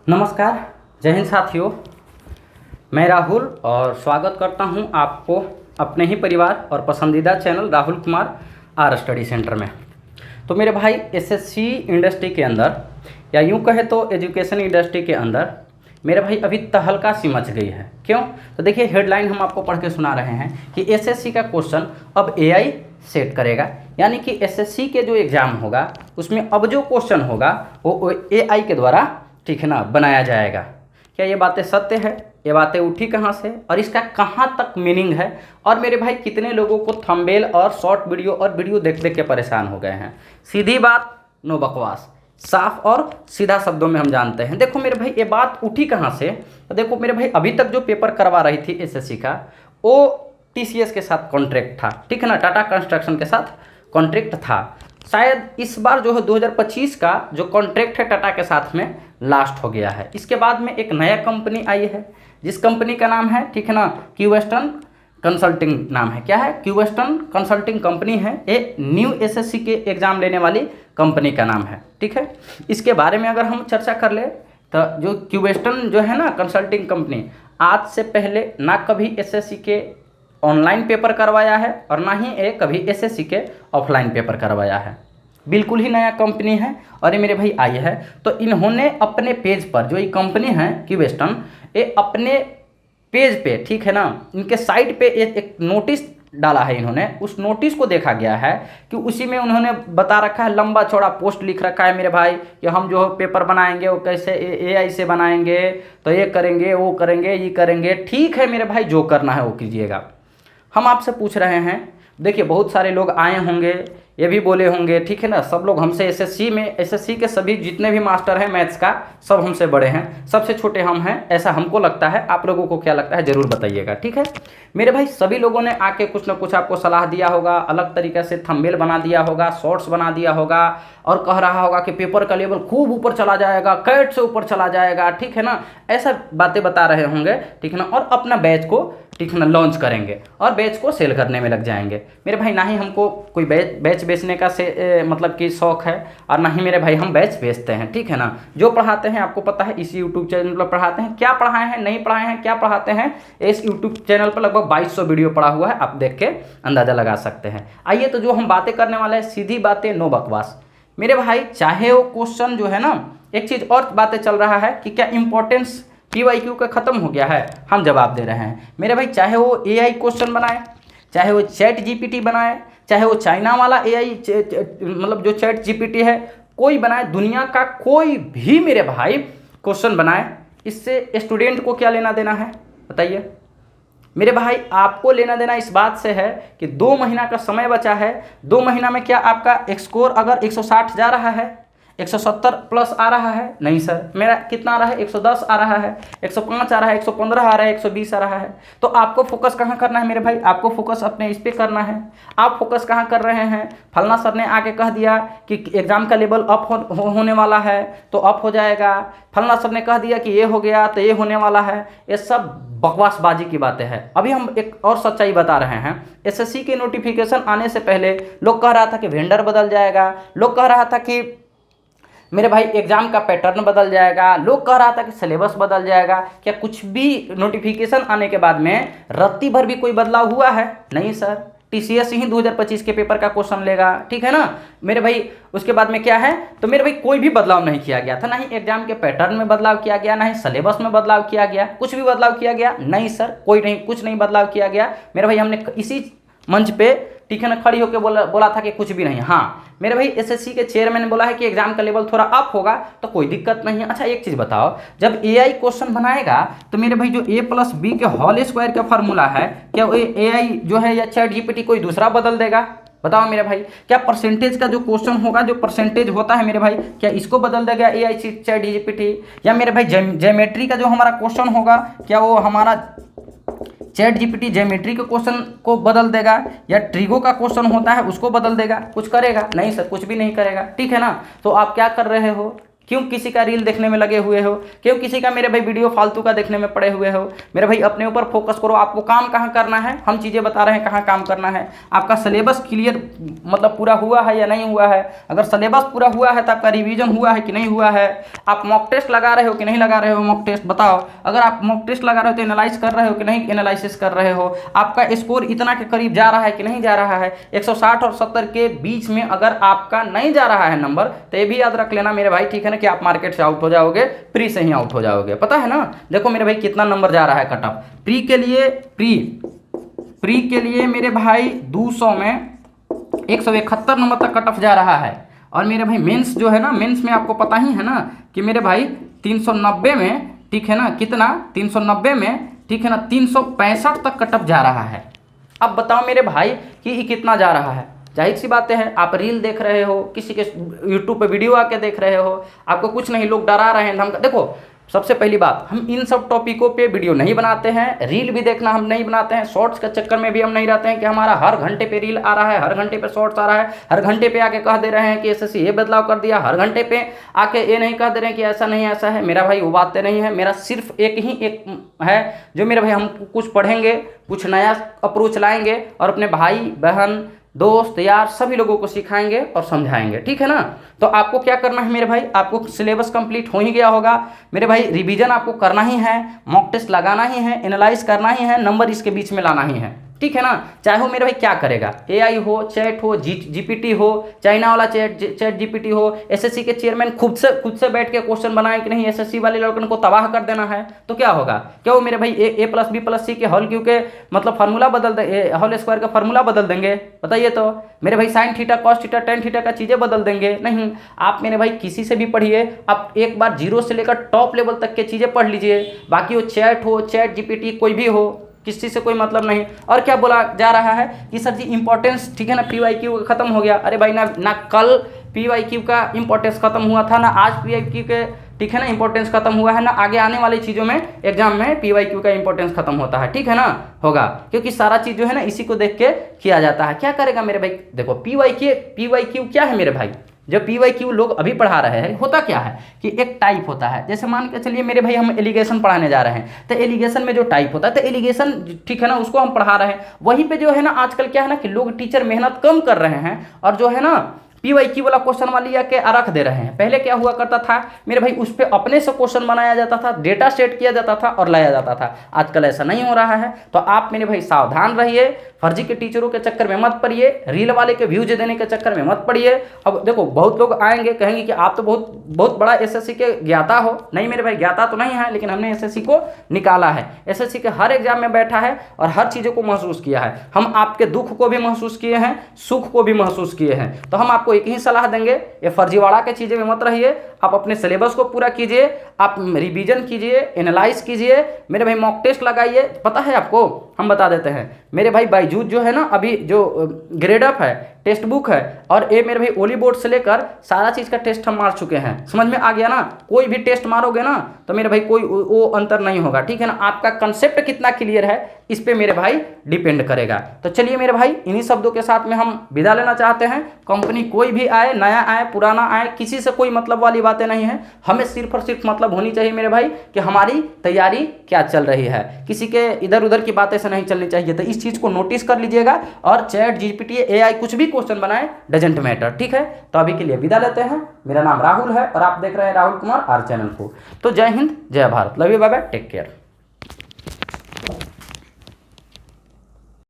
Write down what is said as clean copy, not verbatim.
नमस्कार, जय हिंद साथियों। मैं राहुल और स्वागत करता हूं आपको अपने ही परिवार और पसंदीदा channel Rahul Kumar R study centre में। तो मेरे भाई एसएससी इंडस्ट्री के अंदर या यूं कहे तो एजुकेशन इंडस्ट्री के अंदर मेरे भाई अभी तहलका सी मच गई है। क्यों? तो देखिए हेडलाइन हम आपको पढ़ के सुना रहे हैं कि एसएससी का क्वेश्चन अब एआई सेट करेगा, यानी कि एसएससी के जो एग्ज़ाम होगा उसमें अब जो क्वेश्चन होगा वो एआई के द्वारा, ठीक है ना, बनाया जाएगा। क्या ये बातें सत्य है? ये बातें उठी कहाँ से और इसका कहाँ तक मीनिंग है? और मेरे भाई कितने लोगों को थंबनेल और शॉर्ट वीडियो और वीडियो देख देख के परेशान हो गए हैं। सीधी बात, नो बकवास, साफ और सीधा शब्दों में हम जानते हैं। देखो मेरे भाई ये बात उठी कहाँ से? तो देखो मेरे भाई अभी तक जो पेपर करवा रही थी एसएससी का वो टीसीएस के साथ कॉन्ट्रैक्ट था, ठीक है ना, टाटा कंस्ट्रक्शन के साथ कॉन्ट्रैक्ट था। शायद इस बार जो है 2025 का जो कॉन्ट्रैक्ट है टाटा के साथ में लास्ट हो गया है। इसके बाद में एक नया कंपनी आई है जिस कंपनी का नाम है, ठीक है ना, क्यूवेस्टर्न कंसल्टिंग नाम है। क्या है? क्यूवेस्टर्न कंसल्टिंग कंपनी है। ये न्यू एसएससी के एग्ज़ाम लेने वाली कंपनी का नाम है, ठीक है। इसके बारे में अगर हम चर्चा कर ले तो जो क्यूवेस्टर्न जो है ना कंसल्टिंग कंपनी, आज से पहले ना कभी एसएससी के ऑनलाइन पेपर करवाया है और ना ही ये कभी एसएससी के ऑफलाइन पेपर करवाया है। बिल्कुल ही नया कंपनी है और ये मेरे भाई आई है। तो इन्होंने अपने पेज पर, जो ये कंपनी है क्यूवेस्टर्न, ये अपने पेज पे, ठीक है ना, इनके साइट पे एक नोटिस डाला है इन्होंने। उस नोटिस को देखा गया है कि उसी में उन्होंने बता रखा है, लंबा चौड़ा पोस्ट लिख रखा है मेरे भाई कि हम जो पेपर बनाएंगे वो कैसे एआई से बनाएंगे, तो ये करेंगे, वो करेंगे, ये करेंगे। ठीक है मेरे भाई, जो करना है वो कीजिएगा। हम आपसे पूछ रहे हैं, देखिए बहुत सारे लोग आए होंगे, ये भी बोले होंगे, ठीक है ना, सब लोग हमसे एसएससी के सभी जितने भी मास्टर हैं मैथ्स का, सब हमसे बड़े हैं, सबसे छोटे हम हैं, ऐसा हमको लगता है। आप लोगों को क्या लगता है ज़रूर बताइएगा, ठीक है मेरे भाई। सभी लोगों ने आके कुछ ना कुछ आपको सलाह दिया होगा, अलग तरीके से थंबनेल बना दिया होगा, शॉर्ट्स बना दिया होगा और कह रहा होगा कि पेपर का लेवल खूब ऊपर चला जाएगा, कैट से ऊपर चला जाएगा, ठीक है ना, ऐसा बातें बता रहे होंगे, ठीक है ना, और अपना बैच को, ठीक है ना, लॉन्च करेंगे और बैच को सेल करने में लग जाएंगे। मेरे भाई ना ही हमको कोई बैच बेचने का मतलब कि शौक़ है और ना ही मेरे भाई हम बैच बेचते हैं, ठीक है ना। जो पढ़ाते हैं आपको पता है, इसी यूट्यूब चैनल पर पढ़ाते हैं। क्या पढ़ाए हैं, नहीं पढ़ाए हैं, क्या पढ़ाते हैं, इस यूट्यूब चैनल पर लगभग 2200 वीडियो पड़ा हुआ है, आप देख के अंदाज़ा लगा सकते हैं। आइए तो जो हम बातें करने वाले हैं, सीधी बातें, नो बकवास मेरे भाई। चाहे वो क्वेश्चन जो है ना, एक चीज़ और बातें चल रहा है कि क्या इंपॉर्टेंस PYQ का ख़त्म हो गया है, हम जवाब दे रहे हैं मेरे भाई। चाहे वो AI क्वेश्चन बनाए, चाहे वो चैट GPT बनाए, चाहे वो चाइना वाला AI मतलब जो चैट GPT है, कोई बनाए, दुनिया का कोई भी मेरे भाई क्वेश्चन बनाए, इससे स्टूडेंट को क्या लेना देना है बताइए मेरे भाई। आपको लेना देना इस बात से है कि 2 महीना का समय बचा है। 2 महीना में क्या आपका स्कोर अगर 160 जा रहा है, 170 प्लस आ रहा है? नहीं सर, मेरा कितना आ रहा है? 110 आ रहा है, 105 आ रहा है, 115 आ रहा है, 120 आ रहा है। तो आपको फोकस कहाँ करना है मेरे भाई? आपको फोकस अपने इस पे करना है। आप फोकस कहाँ कर रहे हैं? फलना सर ने आके कह दिया कि एग्ज़ाम का लेवल अप होने वाला है तो अप हो जाएगा, फलना सर ने कह दिया कि ये हो गया तो ये होने वाला है। ये सब बकवासबाजी की बातें हैं। अभी हम एक और सच्चाई बता रहे हैं। एसएससी के नोटिफिकेशन आने से पहले लोग कह रहा था कि वेंडर बदल जाएगा, लोग कह रहा था कि मेरे भाई एग्जाम का पैटर्न बदल जाएगा, लोग कह रहा था कि सिलेबस बदल जाएगा। क्या कुछ भी नोटिफिकेशन आने के बाद में रत्ती भर भी कोई बदलाव हुआ है? नहीं सर। टीसीएस ही 2025 के पेपर का क्वेश्चन लेगा, ठीक है ना मेरे भाई। उसके बाद में क्या है, तो मेरे भाई कोई भी बदलाव नहीं किया गया था, ना ही एग्जाम के पैटर्न में बदलाव किया गया, ना ही सिलेबस में बदलाव किया गया, कुछ भी बदलाव किया गया नहीं सर, कोई नहीं, कुछ नहीं बदलाव किया गया मेरे भाई। हमने इसी मंच पे, ठीक है ना, खड़ी होकर बोला था कि कुछ भी नहीं। हाँ मेरे भाई, एसएससी के चेयरमैन ने बोला है कि एग्जाम का लेवल थोड़ा अप होगा तो कोई दिक्कत नहीं है। अच्छा एक चीज़ बताओ, जब एआई क्वेश्चन बनाएगा तो मेरे भाई जो A+B के होल स्क्वायर का फार्मूला है, क्या वो एआई जो है या चैट जीपीटी कोई दूसरा बदल देगा? बताओ मेरे भाई। क्या परसेंटेज का जो क्वेश्चन होगा, जो परसेंटेज होता है मेरे भाई, क्या इसको बदल देगा एआई चैट जीपीटी? या मेरे भाई ज्योमेट्री का जो हमारा क्वेश्चन होगा, क्या वो हमारा चैट जीपीटी ज्योमेट्री के क्वेश्चन को बदल देगा? या ट्रिगो का क्वेश्चन होता है उसको बदल देगा? कुछ करेगा? नहीं सर, कुछ भी नहीं करेगा, ठीक है ना। तो आप क्या कर रहे हो क्यों किसी का रील देखने में लगे हुए हो, क्यों किसी का मेरे भाई वीडियो फालतू का देखने में पड़े हुए हो। मेरे भाई अपने ऊपर फोकस करो, आपको काम कहाँ करना है, हम चीज़ें बता रहे हैं कहाँ काम करना है। आपका सिलेबस क्लियर मतलब पूरा हुआ है या नहीं हुआ है, अगर सिलेबस पूरा हुआ है तो आपका रिवीजन हुआ है कि नहीं हुआ है, आप मॉक टेस्ट लगा रहे हो कि नहीं लगा रहे हो, मॉक टेस्ट बताओ। अगर आप मॉक टेस्ट लगा रहे हो तो एनालाइज कर रहे हो कि नहीं एनालिसिस कर रहे हो, आपका स्कोर इतना के करीब जा रहा है कि नहीं जा रहा है। 160 और 70 के बीच में अगर आपका नहीं जा रहा है नंबर तो ये भी याद रख लेना मेरे भाई, ठीक है ना, कि आप मार्केट से आउट हो जाओगे, प्री से ही आउट हो जाओगे। पता है ना, देखो मेरे भाई कितना नंबर जा रहा है कट ऑफ प्री के लिए। प्री के लिए मेरे भाई 200 में 171 नंबर तक कट ऑफ जा रहा है। और मेरे भाई मेंस जो है ना, मेंस में आपको पता ही है ना कि मेरे भाई 390 में, ठीक है ना, कितना 390 में, ठीक है ना, 365 तक कट ऑफ जा रहा है। अब बताओ मेरे भाई कि ये कितना जा रहा है। जाहिर सी बातें हैं, आप रील देख रहे हो, किसी के यूट्यूब पे वीडियो आके देख रहे हो, आपको कुछ नहीं, लोग डरा रहे हैं धमका। देखो सबसे पहली बात, हम इन सब टॉपिकों पे वीडियो नहीं बनाते हैं, रील भी देखना हम नहीं बनाते हैं, शॉर्ट्स के चक्कर में भी हम नहीं रहते हैं कि हमारा हर घंटे पे रील आ रहा है, हर घंटे पे शॉर्ट्स आ रहा है, हर घंटे पे आके कह दे रहे हैं कि एसएससी ये बदलाव कर दिया, हर घंटे पे आके ये नहीं कह दे रहे हैं कि ऐसा नहीं ऐसा है। मेरा भाई वो बातें नहीं है, मेरा सिर्फ एक है जो मेरे भाई हम कुछ पढ़ेंगे, कुछ नया अप्रोच लाएंगे और अपने भाई बहन दोस्त यार सभी लोगों को सिखाएंगे और समझाएंगे, ठीक है ना। तो आपको क्या करना है मेरे भाई, आपको सिलेबस कंप्लीट हो ही गया होगा मेरे भाई, रिवीजन आपको करना ही है, मॉक टेस्ट लगाना ही है, एनालाइज करना ही है, नंबर इसके बीच में लाना ही है, ठीक है ना। चाहे वो मेरे भाई क्या करेगा, एआई हो, चैट हो, जीपीटी हो, चाइना वाला चैट जीपीटी हो, एसएससी के चेयरमैन खुद से बैठ के क्वेश्चन बनाए कि नहीं एसएससी वाले लड़कन को तबाह कर देना है, तो क्या होगा। क्या वो मेरे भाई ए प्लस बी प्लस सी के होल क्यू के मतलब फार्मूला बदल दे, होल स्क्वायर का फार्मूला बदल देंगे, बताइए तो। मेरे भाई sine theta cos theta tan theta का चीज़ें बदल देंगे नहीं। आप मेरे भाई किसी से भी पढ़िए, आप एक बार जीरो से लेकर टॉप लेवल तक के चीज़ें पढ़ लीजिए, बाकी वो चैट हो, चैट जीपीटी कोई भी हो, किसी से कोई मतलब नहीं। और क्या बोला जा रहा है कि सर जी इंपॉर्टेंस, ठीक है ना, पीवाईक्यू खत्म हो गया। अरे भाई ना कल पीवाईक्यू का इंपॉर्टेंस खत्म हुआ था, ना आज पीवाईक्यू के, ठीक है ना, इंपॉर्टेंस खत्म हुआ है, ना आगे आने वाली चीज़ों में एग्जाम में पीवाईक्यू का इंपॉर्टेंस खत्म होता है, ठीक है ना, होगा, क्योंकि सारा चीज़ जो है ना इसी को देख के किया जाता है। क्या करेगा मेरे भाई, देखो पीवाईक्यू क्या है मेरे भाई, जो पीवाईक्यू लोग अभी पढ़ा रहे हैं, होता क्या है कि एक टाइप होता है, जैसे मान के चलिए मेरे भाई हम एलिगेशन पढ़ाने जा रहे हैं, तो एलिगेशन में जो टाइप होता है, तो एलिगेशन, ठीक है ना, उसको हम पढ़ा रहे हैं। वहीं पे जो है ना आजकल क्या है ना कि लोग टीचर मेहनत कम कर रहे हैं और जो है ना पीवाईक्यू वाला क्वेश्चन वाली या के रख दे रहे हैं। पहले क्या हुआ करता था मेरे भाई, उस पर अपने से क्वेश्चन बनाया जाता था, डेटा सेट किया जाता था और लाया जाता था। आजकल ऐसा नहीं हो रहा है। तो आप मेरे भाई सावधान रहिए, फर्जी के टीचरों के चक्कर में मत पड़िए, रील वाले के व्यूज देने के चक्कर में मत पड़िए। अब देखो बहुत लोग आएंगे कहेंगे कि आप तो बहुत बड़ा एसएससी के ज्ञाता हो। नहीं मेरे भाई, ज्ञाता तो नहीं है, लेकिन हमने एसएससी को निकाला है, एसएससी के हर एग्जाम में बैठा है और हर चीज़ों को महसूस किया है। हम आपके दुख को भी महसूस किए हैं, सुख को भी महसूस किए हैं। तो हम आपको एक ही सलाह देंगे, ये फर्जीवाड़ा के चीज़ें में मत रहिए, आप अपने सिलेबस को पूरा कीजिए, आप रिवीजन कीजिए, एनालाइज कीजिए, मेरे भाई मॉक टेस्ट लगाइए। पता है आपको, हम बता देते हैं मेरे भाई, बायजूस जो है ना अभी जो ग्रेड अप है, टेक्स्ट बुक है, और ये मेरे भाई ओली बोर्ड से लेकर सारा चीज़ का टेस्ट हम मार चुके हैं। समझ में आ गया ना, कोई भी टेस्ट मारोगे ना तो मेरे भाई कोई वो अंतर नहीं होगा, ठीक है ना। आपका कंसेप्ट कितना क्लियर है इस पे मेरे भाई डिपेंड करेगा। तो चलिए मेरे भाई, इन्हीं शब्दों के साथ में हम विदा लेना चाहते हैं। कंपनी कोई भी आए, नया आए पुराना आए, किसी से कोई मतलब वाली बातें नहीं है। हमें सिर्फ और सिर्फ मतलब होनी चाहिए मेरे भाई कि हमारी तैयारी क्या चल रही है, किसी के इधर उधर की बातें से नहीं चलनी चाहिए। तो इस चीज़ को नोटिस कर लीजिएगा, और चैट जीपीटी एआई कुछ भी क्वेश्चन बनाए, डजेंट मैटर, ठीक है। तो अभी के लिए विदा लेते हैं। मेरा नाम राहुल है और आप देख रहे हैं राहुल कुमार आर चैनल को। तो जय हिंद, जय Bharat, love you, bye bye, take care.